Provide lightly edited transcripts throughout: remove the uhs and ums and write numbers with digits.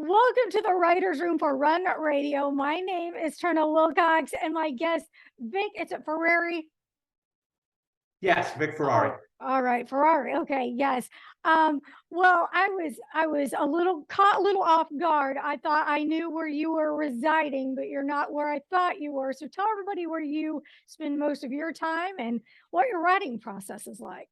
Welcome to the writer's room for Run Radio. My name is Turner Wilcox, and my guest, Vic, is it Ferrari? Yes, Vic Ferarri. All right, Ferrari. Okay, yes. Well, I was a little caught a little off guard. I thought I knew where you were residing, but you're not where I thought you were. So tell everybody where you spend most of your time and what your writing process is like.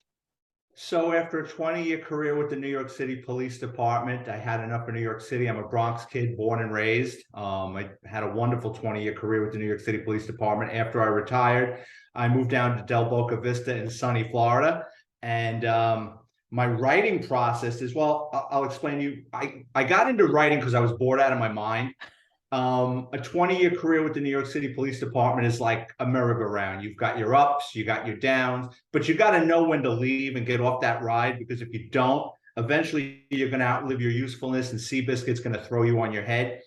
So after a 20-year career with the New York City Police Department, I had enough of New York City. I'm a Bronx kid, born and raised. I had a wonderful 20-year career with the New York City Police Department. After I retired, I moved down to Del Boca Vista in sunny Florida. And my writing process is, well, I'll explain to you. I got into writing because I was bored out of my mind. A 20-year career with the New York City Police Department is like a merry-go-round. You've got your ups, you got your downs, but you got to know when to leave and get off that ride, because if you don't, eventually you're going to outlive your usefulness and Seabiscuit's going to throw you on your head.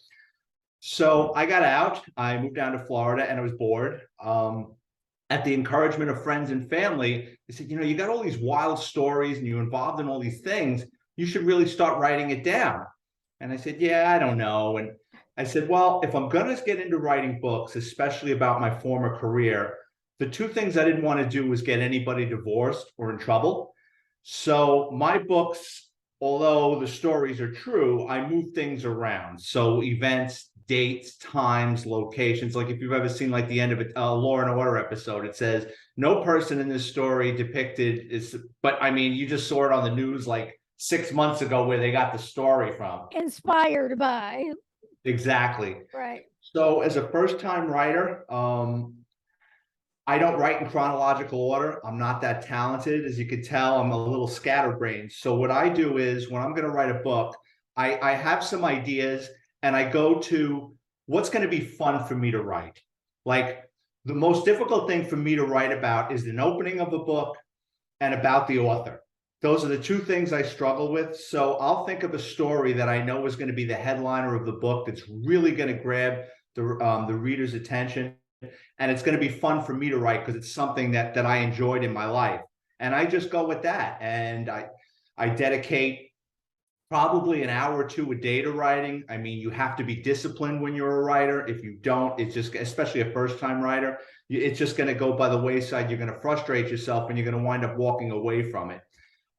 So I got out, I moved down to Florida, and I was bored. At the encouragement of friends and family, they said, you got all these wild stories and you're involved in all these things. You should really start writing it down. And I said, yeah, I don't know. And I said, well, if I'm going to get into writing books, especially about my former career, the two things I didn't want to do was get anybody divorced or in trouble. So my books, although the stories are true, I move things around. So events, dates, times, locations. Like if you've ever seen like the end of a Law and Order episode, it says no person in this story depicted is, but I mean, you just saw it on the news like 6 months ago where they got the story from. Inspired by. Exactly. Right. So as a first-time writer, I don't write in chronological order. I'm not that talented. As you can tell, I'm a little scatterbrained. So what I do is when I'm going to write a book, I have some ideas and I go to what's going to be fun for me to write. Like the most difficult thing for me to write about is an opening of a book and about the author. Those are the two things I struggle with. So I'll think of a story that I know is going to be the headliner of the book that's really going to grab the reader's attention. And it's going to be fun for me to write because it's something that I enjoyed in my life. And I just go with that. And I dedicate probably an hour or two a day to writing. I mean, you have to be disciplined when you're a writer. If you don't, it's just, especially a first-time writer, it's just going to go by the wayside. You're going to frustrate yourself and you're going to wind up walking away from it.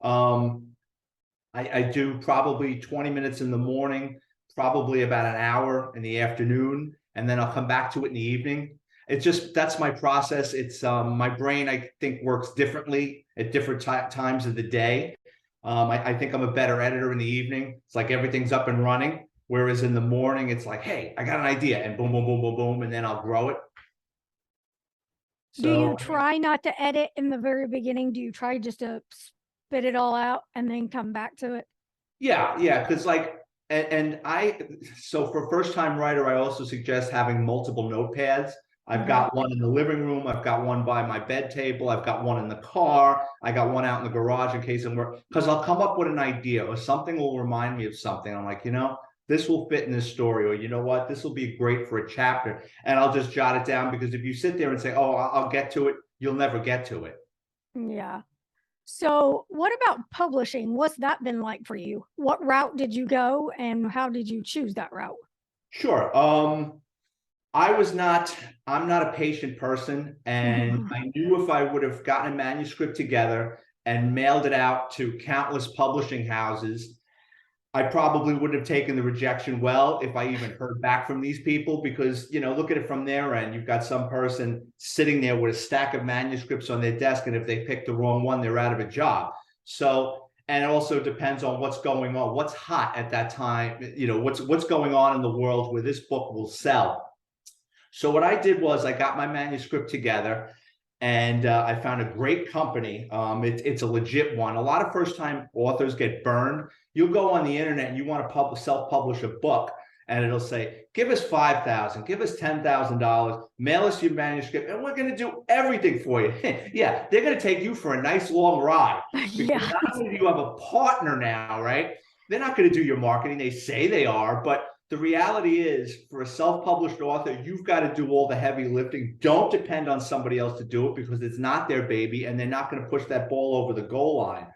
I do probably 20 minutes in the morning, probably about an hour in the afternoon, and then I'll come back to it in the evening. It's just, that's my process. It's my brain, I think, works differently at different times of the day. I think I'm a better editor in the evening. It's like everything's up and running. Whereas in the morning, it's like, hey, I got an idea, and boom, boom, boom, boom, boom, and then I'll grow it. So, do you try not to edit in the very beginning? Do you try just to spit it all out and then come back to it? Yeah, because like, so for first-time writer, I also suggest having multiple notepads. I've got one in the living room. I've got one by my bed table. I've got one in the car. I got one out in the garage in case I'm working, because I'll come up with an idea or something will remind me of something. I'm like, this will fit in this story, or you know what, this will be great for a chapter. And I'll just jot it down, because if you sit there and say, oh, I'll get to it, you'll never get to it. Yeah. So what about publishing? What's that been like for you? What route did you go and how did you choose that route? Sure. I'm not a patient person, and I knew if I would have gotten a manuscript together and mailed it out to countless publishing houses, I probably wouldn't have taken the rejection well, if I even heard back from these people, because, look at it from their end. You've got some person sitting there with a stack of manuscripts on their desk, and if they pick the wrong one, they're out of a job. So, and it also depends on what's going on, what's hot at that time, what's going on in the world where this book will sell. So what I did was I got my manuscript together, and I found a great company. It's a legit one. A lot of first-time authors get burned. You'll go on the internet and you want to self-publish a book, and it'll say, give us $5,000, give us $10,000, mail us your manuscript, and we're going to do everything for you. Yeah, they're going to take you for a nice long ride. Yeah. Not only do you have a partner now, right? They're not going to do your marketing. They say they are, but the reality is, for a self-published author, you've got to do all the heavy lifting. Don't depend on somebody else to do it, because it's not their baby and they're not going to push that ball over the goal line.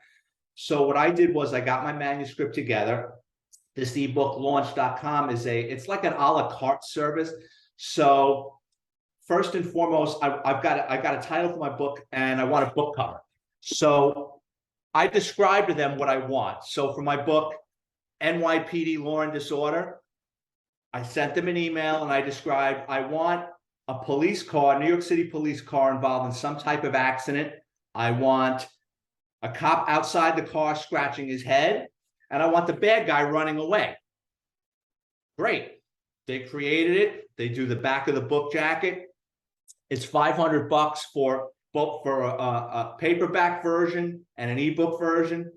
So what I did was I got my manuscript together. this ebook launch.com it's like an a la carte service. So first and foremost, I got a title for my book and I want a book cover. So I describe to them what I want. So for my book, NYPD Law and Disorder, I sent them an email and I described, I want a police car, New York City police car involved in some type of accident. I want a cop outside the car scratching his head, and I want the bad guy running away. Great. They created it. They do the back of the book jacket. It's $500 for both for a paperback version and an ebook version.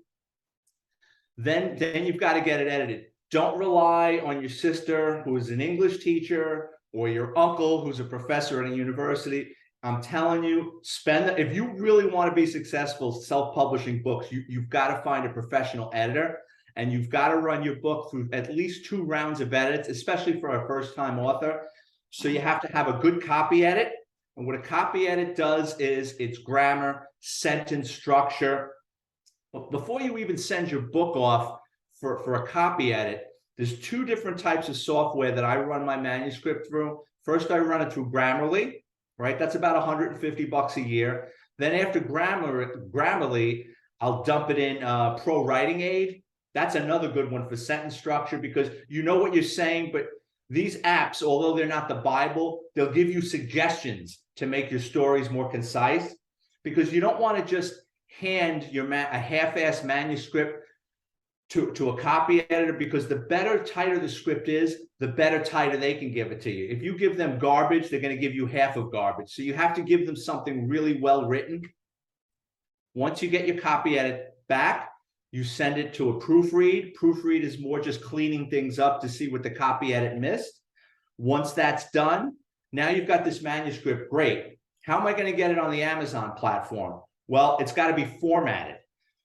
Then you've got to get it edited. Don't rely on your sister who is an English teacher or your uncle who's a professor at a university. I'm telling you, if you really want to be successful self-publishing books, you've got to find a professional editor, and you've got to run your book through at least 2 rounds of edits, especially for a first-time author. So you have to have a good copy edit. And what a copy edit does is it's grammar, sentence structure. But before you even send your book off for a copy edit, there's 2 different types of software that I run my manuscript through. First, I run it through Grammarly, right? That's about $150 a year. Then after Grammarly, I'll dump it in Pro Writing Aid. That's another good one for sentence structure, because you know what you're saying, but these apps, although they're not the Bible, they'll give you suggestions to make your stories more concise, because you don't want to just hand a half-assed manuscript to a copy editor, because the better, tighter the script is, the better, tighter they can give it to you. If you give them garbage, they're going to give you half of garbage. So you have to give them something really well written. Once you get your copy edit back, you send it to a proofread. Proofread is more just cleaning things up to see what the copy edit missed. Once that's done, now you've got this manuscript. Great. How am I going to get it on the Amazon platform? Well, it's got to be formatted.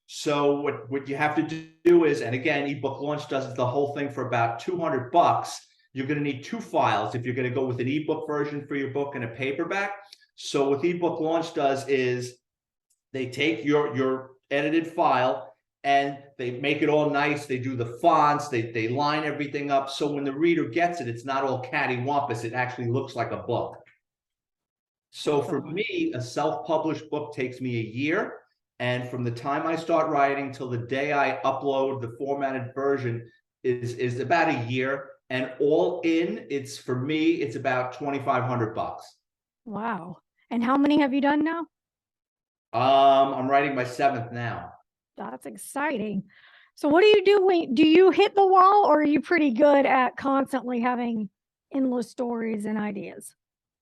So what you have to do is, and again, ebook launch does the whole thing for about $200. You're going to need 2 files if you're going to go with an ebook version for your book and a paperback. So what ebook launch does is they take your edited file and they make it all nice. They do the fonts, they line everything up. So when the reader gets it, it's not all cattywampus. It actually looks like a book. So for me, a self-published book takes me a year. And from the time I start writing till the day I upload the formatted version is about a year. And all in, for me, it's about $2,500. Wow. And how many have you done now? I'm writing my 7th now. That's exciting. So what do you do do you hit the wall, or are you pretty good at constantly having endless stories and ideas?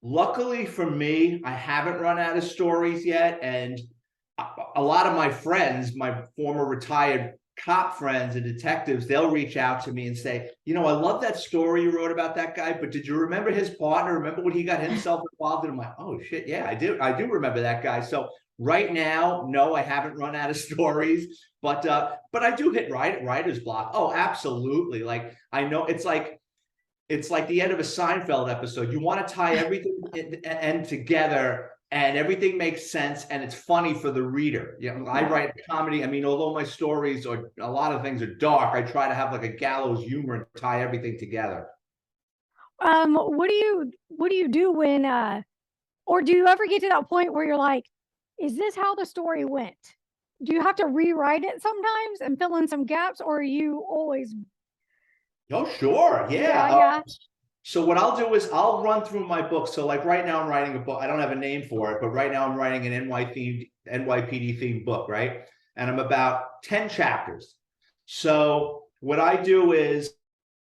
Luckily for me, I haven't run out of stories yet. And a lot of my friends, my former retired cop friends and detectives, they'll reach out to me and say, I love that story you wrote about that guy, but did you remember his partner? Remember when he got himself involved? And I'm like, oh shit, yeah, I do remember that guy. So right now, no, I haven't run out of stories, but I do hit writer's block. Oh, absolutely. Like, I know it's like the end of a Seinfeld episode. You want to tie everything in together, and everything makes sense, and it's funny for the reader. I write comedy. I mean, although my stories a lot of things are dark, I try to have like a gallows humor and tie everything together. What do you do when or do you ever get to that point where you're like, is this how the story went? Do you have to rewrite it sometimes and fill in some gaps, or are you always? Oh, sure. Yeah. Yeah. So what I'll do is I'll run through my book. So like right now I'm writing a book. I don't have a name for it, but right now I'm writing an NYPD themed book, right? And I'm about 10 chapters. So what I do is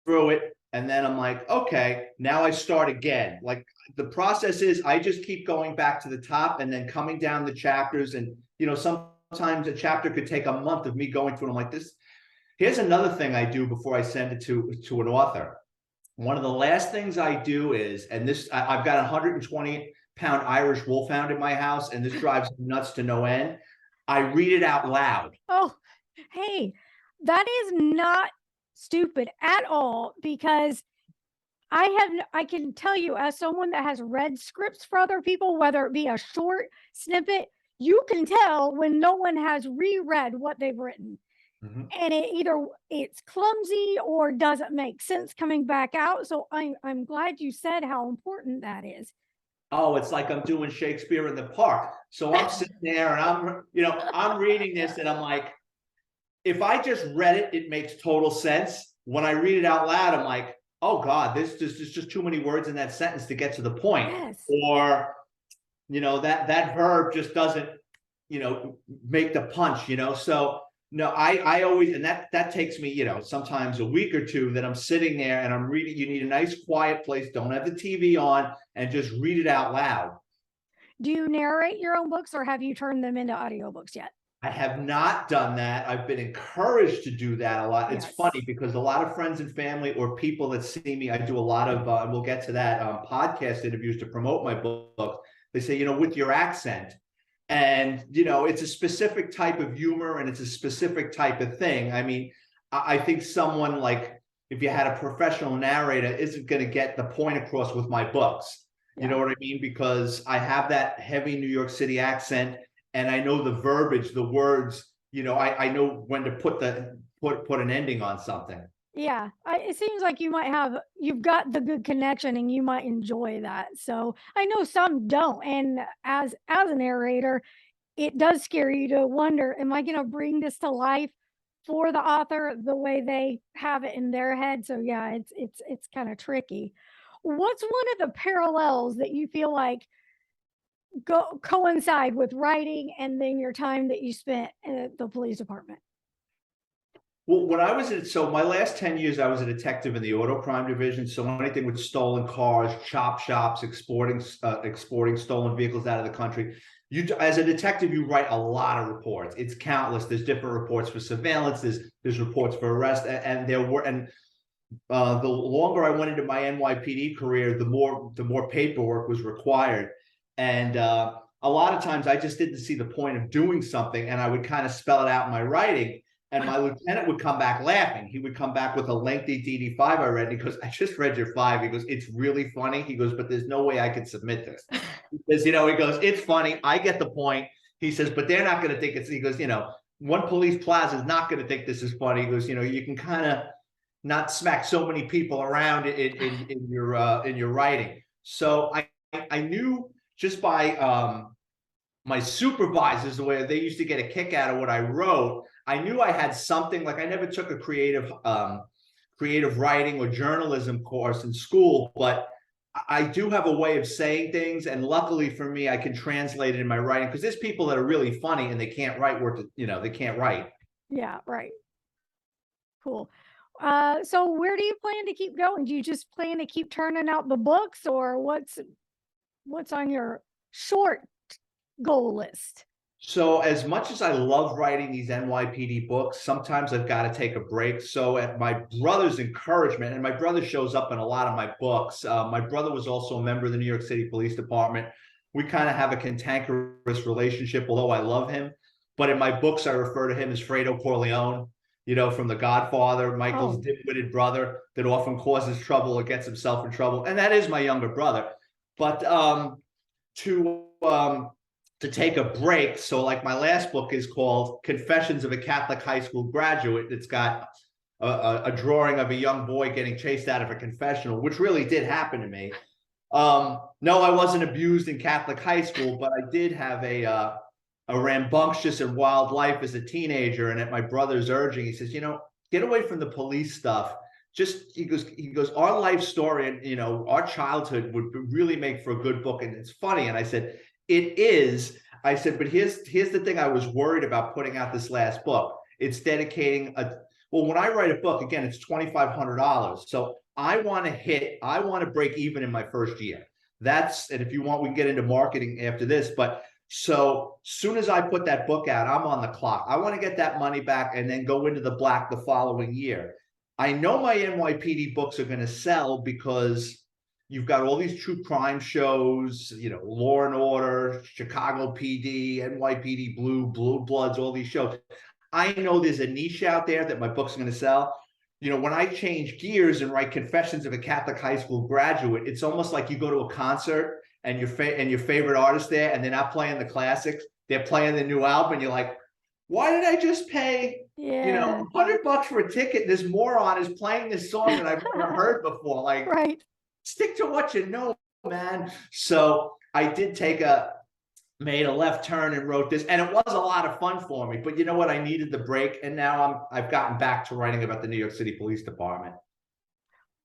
through it, and then I'm like, okay, now I start again. Like the process is I just keep going back to the top and then coming down the chapters. And, sometimes a chapter could take a month of me going through. And I'm like, this. Here's another thing I do before I send it to an author. One of the last things I do is, and this, I've got a 120-pound Irish wolfhound in my house, and this drives me nuts to no end. I read it out loud. Oh, hey, that is not stupid at all, because I can tell you, as someone that has read scripts for other people, whether it be a short snippet, you can tell when no one has reread what they've written. Mhm. and it's clumsy or doesn't make sense coming back out. So I'm glad you said how important that is. Oh, it's like I'm doing Shakespeare in the Park. So I'm sitting there and I'm reading this and I'm like, if I just read it, it makes total sense. When I read it out loud, I'm like, oh God, there's just too many words in that sentence to get to the point. Yes. Or, that verb just doesn't, make the punch, So no, I always, and that takes me, sometimes a week or two that I'm sitting there and I'm reading. You need a nice quiet place, don't have the TV on, and just read it out loud. Do you narrate your own books or have you turned them into audiobooks yet? I have not done that. I've been encouraged to do that a lot. It's Yes. funny because a lot of friends and family or people that see me, I do a lot of, we'll get to that, podcast interviews to promote my book. They say, with your accent. And, it's a specific type of humor and it's a specific type of thing. I mean, I think someone like, if you had a professional narrator, isn't going to get the point across with my books. You know Yeah. what I mean? Because I have that heavy New York City accent and I know the verbiage, the words, I know when to put an ending on something. Yeah, it seems like you've got the good connection and you might enjoy that. So I know some don't. And as a narrator, it does scare you to wonder, am I going to bring this to life for the author the way they have it in their head? So yeah, it's kind of tricky. What's one of the parallels that you feel like go coincide with writing and then your time that you spent at the police department? Well, when I was so my last 10 years, I was a detective in the auto crime division. So anything with stolen cars, chop shops, exporting stolen vehicles out of the country. As a detective, you write a lot of reports. It's countless. There's different reports for surveillance. There's reports for arrest, and the longer I went into my NYPD career, the more paperwork was required, and a lot of times I just didn't see the point of doing something, and I would kind of spell it out in my writing. And my lieutenant would come back laughing. He would come back with a lengthy DD5 I read. And he goes, I just read your 5. He goes, it's really funny. He goes, but there's no way I could submit this. Because, he goes, it's funny. I get the point. He says, but they're not going to think he goes, one police plaza is not going to think this is funny. He goes, you can kind of not smack so many people around in your writing. So I knew just by my supervisors, the way they used to get a kick out of what I wrote, I knew I had something. Like I never took a creative writing or journalism course in school, but I do have a way of saying things, and luckily for me, I can translate it in my writing because there's people that are really funny and they can't write they can't write. Yeah, right. Cool. So where do you plan to keep going? Do you just plan to keep turning out the books or what's on your short goal list? So as much as I love writing these NYPD books, sometimes I've got to take a break. So at my brother's encouragement, and my brother shows up in a lot of my books. My brother was also a member of the New York City Police Department. We kind of have a cantankerous relationship, although I love him. But in my books, I refer to him as Fredo Corleone, from The Godfather, Michael's Oh, dim-witted brother that often causes trouble or gets himself in trouble. And that is my younger brother. But to to take a break. So like my last book is called Confessions of a Catholic High School Graduate. It's got a drawing of a young boy getting chased out of a confessional, which really did happen to me. No, I wasn't abused in Catholic high school, but I did have a rambunctious and wild life as a teenager. And at my brother's urging, he says, get away from the police stuff. Just he goes, our life story and our childhood would really make for a good book. And it's funny. And I said, it is. I said, but here's the thing I was worried about putting out this last book. It's dedicating when I write a book, again, it's $2,500. So I want to break even in my first year. And if you want, we can get into marketing after this, but so soon as I put that book out, I'm on the clock. I want to get that money back and then go into the black the following year. I know my NYPD books are going to sell because you've got all these true crime shows, Law and Order, Chicago PD, NYPD Blue Bloods, all these shows. I know there's a niche out there that my book's going to sell. When I change gears and write Confessions of a Catholic High School Graduate, it's almost like you go to a concert and your favorite artist there, and they're not playing the classics. They're playing the new album, and you're like, why did I just pay, Yeah. $100 for a ticket? This moron is playing this song that I've never heard before. Like, Right. stick to what you know, man. So I did made a left turn and wrote this, and it was a lot of fun for me. But you know what? I needed the break, and now I've gotten back to writing about the New York City Police Department.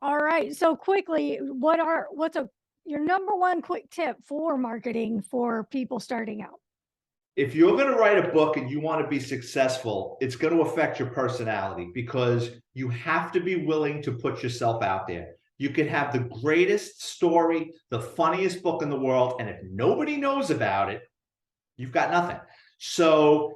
All right. So quickly, what's your number one quick tip for marketing for people starting out? If you're going to write a book and you want to be successful, it's going to affect your personality, because you have to be willing to put yourself out there. You can have the greatest story, the funniest book in the world, and if nobody knows about it, you've got nothing. So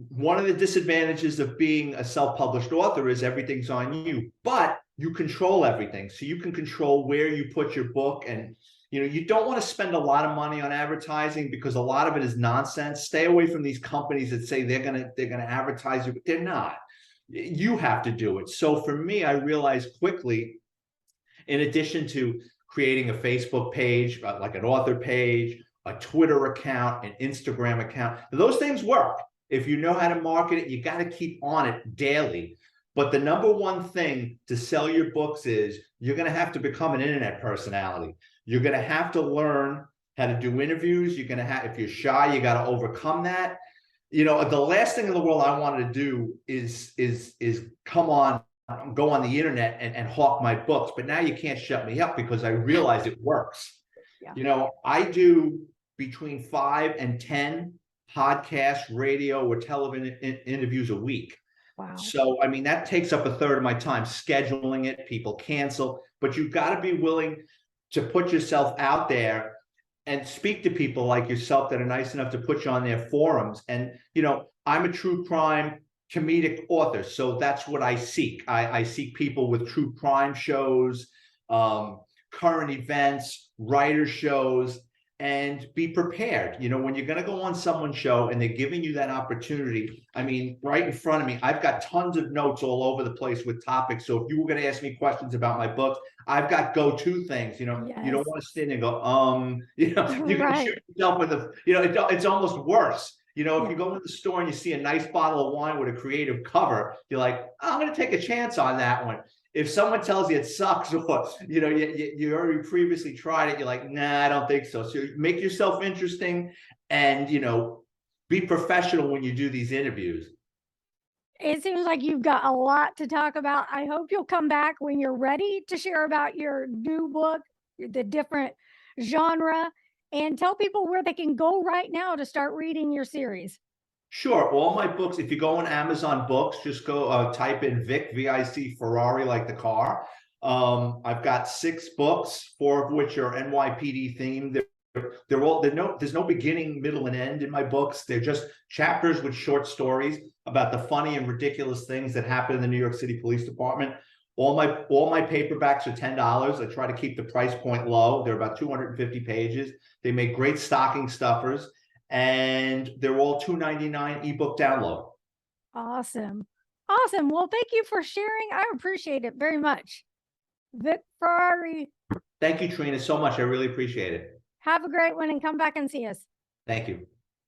one of the disadvantages of being a self-published author is everything's on you, but you control everything. So you can control where you put your book, and you don't want to spend a lot of money on advertising, because a lot of it is nonsense. Stay away from these companies that say they're gonna advertise you, but they're not. You have to do it. So for me, I realized quickly, in addition to creating a Facebook page, like an author page, a Twitter account, an Instagram account, those things work. If you know how to market it, you got to keep on it daily. But the number one thing to sell your books is you're going to have to become an internet personality. You're going to have to learn how to do interviews. You're going to have, if you're shy, you got to overcome that. The last thing in the world I wanted to do is go on the internet and hawk my books. But now you can't shut me up, because I realize it works. Yeah. I do between 5 and 10 podcasts, radio, or television interviews a week. Wow. So, I mean, that takes up a third of my time scheduling it. People cancel, but you've got to be willing to put yourself out there and speak to people like yourself that are nice enough to put you on their forums. And, I'm a true crime comedic author, so that's what I seek. I seek people with true crime shows, current events, writer shows, and be prepared. When you're going to go on someone's show and they're giving you that opportunity, I mean, right in front of me, I've got tons of notes all over the place with topics. So if you were going to ask me questions about my books, I've got go-to things. You don't Yes. want to sit and go, you're going to Right. shoot yourself with it's almost worse. If Yeah. you go in the store and you see a nice bottle of wine with a creative cover, you're like, I'm going to take a chance on that one. If someone tells you it sucks, or you already previously tried it, you're like, nah, I don't think so. So make yourself interesting, and be professional when you do these interviews. It seems like you've got a lot to talk about. I hope you'll come back when you're ready to share about your new book, the different genre, and tell people where they can go right now to start reading your series. Sure. All my books, if you go on Amazon Books, just go type in Vic, V-I-C, Ferrari, like the car. I've got 6 books, 4 of which are NYPD themed. There's no beginning, middle, and end in my books. They're just chapters with short stories about the funny and ridiculous things that happen in the New York City Police Department. All my paperbacks are $10. I try to keep the price point low. They're about 250 pages. They make great stocking stuffers, and they're all $2.99 ebook download. Awesome. Awesome. Well, thank you for sharing. I appreciate it very much. Vic Ferrari, Thank you, Trina, so much. I really appreciate it. have a great one and come back and see us. Thank you.